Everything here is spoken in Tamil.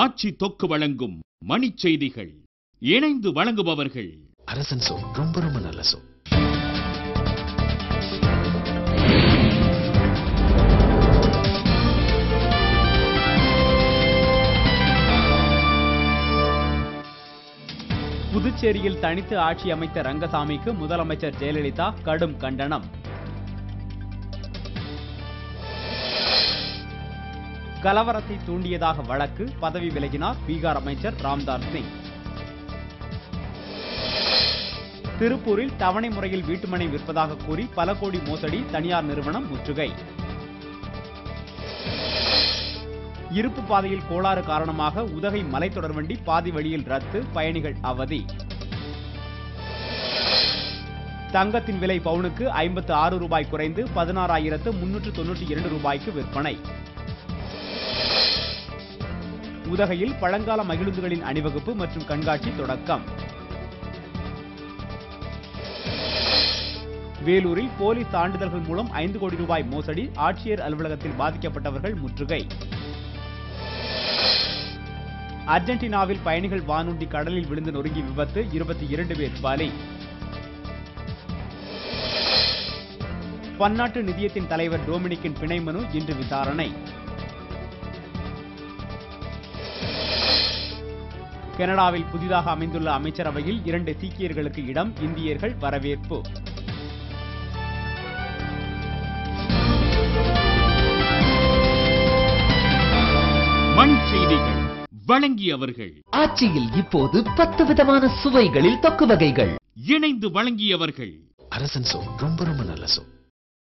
ஆட்சி தொக்கு வழங்கும் மணிச் செய்திகள். இணைந்து வழங்குபவர்கள் அரசன் சோ. ரொம்ப ரொம்ப நல்ல சோ. புதுச்சேரியில் தனித்து ஆட்சி அமைத்த ரங்கசாமிக்கு முதலமைச்சர் ஜெயலலிதா கடும் கண்டனம். கலவரத்தை தூண்டியதாக வழக்கு, பதவி விலகினார் பீகார் அமைச்சர் ராம்தாஸ் சிங். திருப்பூரில் தவணை முறையில் வீட்டுமனை விற்பதாக கூறி பல கோடி மோசடி, தனியார் நிறுவனம் முற்றுகை. இருப்பு பாதையில் கோளாறு காரணமாக உதகை மலைத்தொடர்வண்டி பாதி வழியில் ரத்து, பயணிகள் அவதி. தங்கத்தின் விலை பவுனுக்கு 56 ரூபாய் குறைந்து 16,392 ரூபாய்க்கு விற்பனை. உதகையில் பழங்கால மகிழுந்துகளின் அணிவகுப்பு மற்றும் கண்காட்சி தொடக்கம். வேலூரில் போலி சான்றிதழ்கள் மூலம் 5 கோடி ரூபாய் மோசடி, ஆட்சியர் அலுவலகத்தில் பாதிக்கப்பட்டவர்கள் முற்றுகை. அர்ஜென்டினாவில் பயணிகள் வானூர்தி கடலில் விழுந்து நொறுங்கி விபத்து, 22 பேர் பலி. பன்னாட்டு நிதியத்தின் தலைவர் டொமினிக்கின் பிணை மனு இன்று விசாரணை. கனடாவில் புதிதாக அமைந்துள்ள அமைச்சரவையில் 2 சீக்கியர்களுக்கு இடம், இந்தியர்கள் வரவேற்பு. மணிச் செய்திகள் வழங்கியவர்கள். ஆட்சியில் இப்போது 10 விதமான சுவைகளில் தொக்கு வகைகள். இணைந்து வழங்கியவர்கள் அரசன் சோ. ரொம்ப ரொம்ப நல்ல சோ.